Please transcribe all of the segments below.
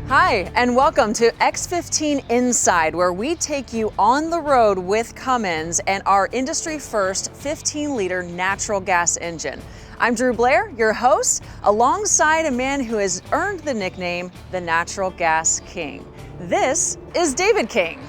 Hi, and welcome to X15 Inside, where we take you on the road with Cummins and our industry first 15-liter natural gas engine. I'm Drew Blair, your host, alongside a man who has earned the nickname, the Natural Gas King. This is David King.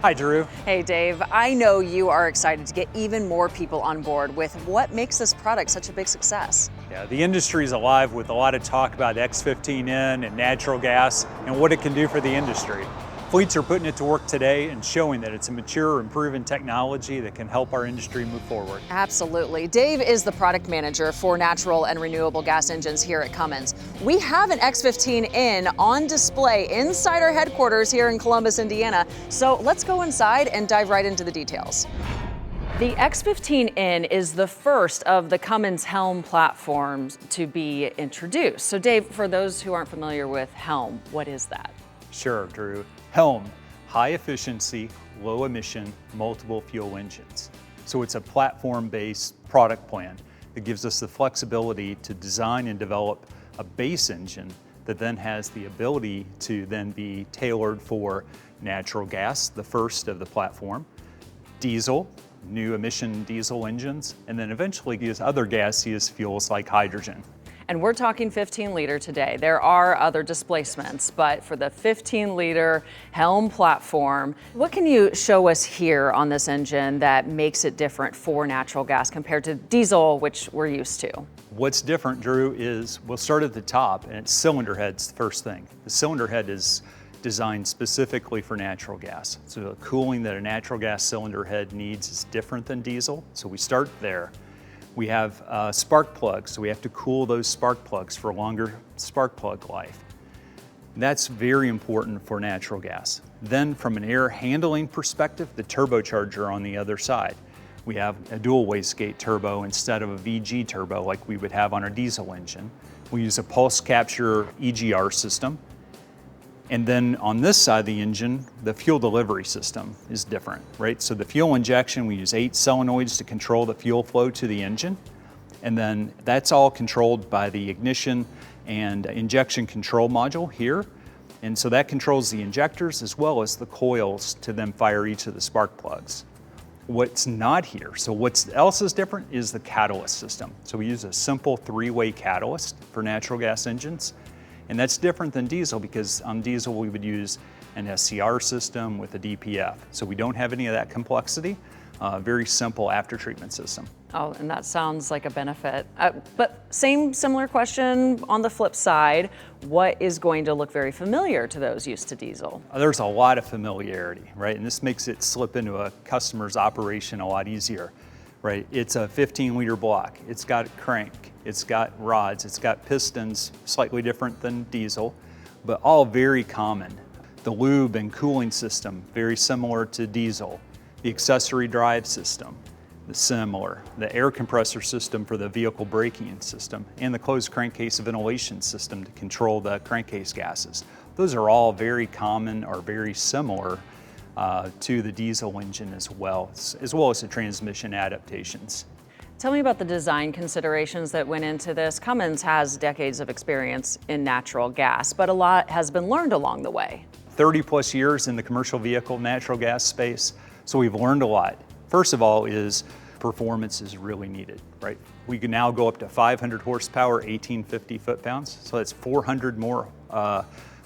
Hi, Drew. Hey, Dave. I know you are excited to get even more people on board with what makes this product such a big success. Yeah, the industry is alive with a lot of talk about X15N and natural gas and what it can do for the industry. Fleets are putting it to work today and showing that it's a mature and proven technology that can help our industry move forward. Absolutely. Dave is the product manager for natural and renewable gas engines here at Cummins. We have an X15N on display inside our headquarters here in Columbus, Indiana. So let's go inside and dive right into the details. The X15N is the first of the Cummins Helm platforms to be introduced. So Dave, for those who aren't familiar with Helm, what is that? Sure, Drew. Helm, high efficiency, low emission, multiple fuel engines. So it's a platform-based product plan that gives us the flexibility to design and develop a base engine that then has the ability to then be tailored for natural gas, the first of the platform, diesel, new emission diesel engines, and then eventually use other gaseous fuels like hydrogen. And we're talking 15-liter today. There are other displacements, but for the 15-liter Helm platform, what can you show us here on this engine that makes it different for natural gas compared to diesel, which we're used to? What's different, Drew, is we'll start at the top, and it's cylinder head's the first thing. The cylinder head is designed specifically for natural gas. So the cooling that a natural gas cylinder head needs is different than diesel, so we start there. We have spark plugs, so we have to cool those spark plugs for longer spark plug life. That's very important for natural gas. Then from an air handling perspective, the turbocharger on the other side. We have a dual wastegate turbo instead of a VG turbo like we would have on a diesel engine. We use a pulse capture EGR system. And then on this side of the engine, the fuel delivery system is different, right? So the fuel injection, we use 8 solenoids to control the fuel flow to the engine. And then that's all controlled by the ignition and injection control module here. And so that controls the injectors as well as the coils to then fire each of the spark plugs. What's not here, so what else is different is the catalyst system. So we use a simple 3-way catalyst for natural gas engines. And that's different than diesel because on diesel we would use an SCR system with a DPF. So we don't have any of that complexity, very simple after-treatment system. Oh, and that sounds like a benefit. But similar question on the flip side, what is going to look very familiar to those used to diesel? There's a lot of familiarity, right? And this makes it slip into a customer's operation a lot easier, right? It's a 15-liter block. It's got a crank. It's got rods, it's got pistons, slightly different than diesel, but all very common. The lube and cooling system, very similar to diesel. The accessory drive system, similar. The air compressor system for the vehicle braking system, and the closed crankcase ventilation system to control the crankcase gases. Those are all very common or very similar to the diesel engine as well as the transmission adaptations. Tell me about the design considerations that went into this. Cummins has decades of experience in natural gas, but a lot has been learned along the way. 30 plus years in the commercial vehicle natural gas space, so we've learned a lot. First of all is performance is really needed, right? We can now go up to 500 horsepower, 1850 foot-pounds, so that's 400 more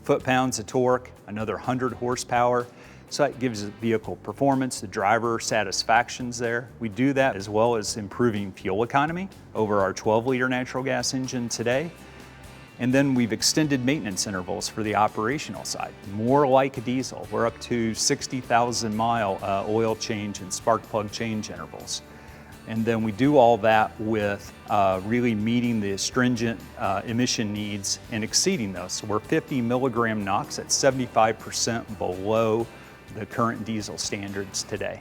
foot-pounds of torque, another 100 horsepower. So that gives the vehicle performance, the driver satisfaction's there. We do that as well as improving fuel economy over our 12-liter natural gas engine today. And then we've extended maintenance intervals for the operational side, more like a diesel. We're up to 60,000 mile oil change and spark plug change intervals. And then we do all that with really meeting the stringent emission needs and exceeding those. So we're 50 milligram NOx at 75% below the current diesel standards today.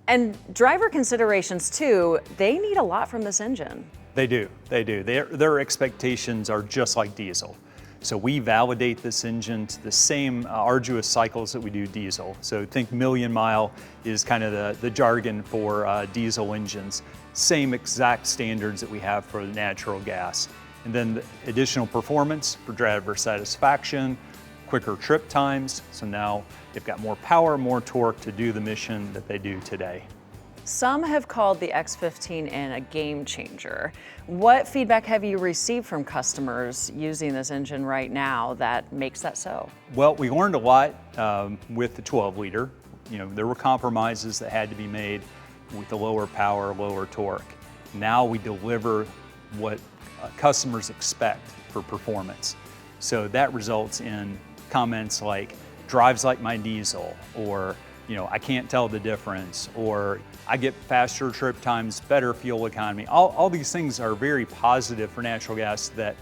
And driver considerations too, they need a lot from this engine. They do. Their expectations are just like diesel. So we validate this engine to the same arduous cycles that we do diesel. So think million mile is kind of the jargon for diesel engines. Same exact standards that we have for natural gas. And then the additional performance for driver satisfaction, quicker trip times. So now they've got more power, more torque to do the mission that they do today. Some have called the X15N a game changer. What feedback have you received from customers using this engine right now that makes that so? Well, we learned a lot with the 12-liter. You know, there were compromises that had to be made with the lower power, lower torque. Now we deliver what customers expect for performance. So that results in comments like, drives like my diesel, or I can't tell the difference, or I get faster trip times, better fuel economy. All these things are very positive for natural gas that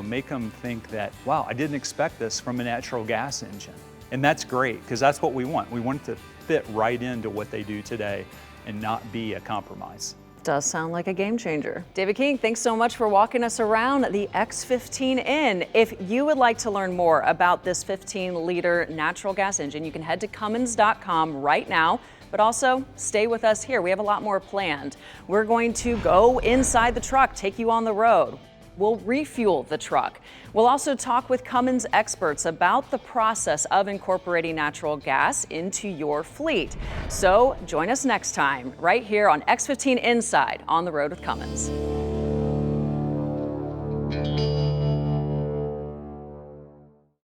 make them think that, wow, I didn't expect this from a natural gas engine. And that's great, because that's what we want. We want it to fit right into what they do today and not be a compromise. Does sound like a game changer. David King, thanks so much for walking us around the X15N. If you would like to learn more about this 15-liter natural gas engine, you can head to Cummins.com right now, but also stay with us here. We have a lot more planned. We're going to go inside the truck, take you on the road. We'll refuel the truck. We'll also talk with Cummins experts about the process of incorporating natural gas into your fleet. So join us next time right here on X15 Inside on the Road with Cummins.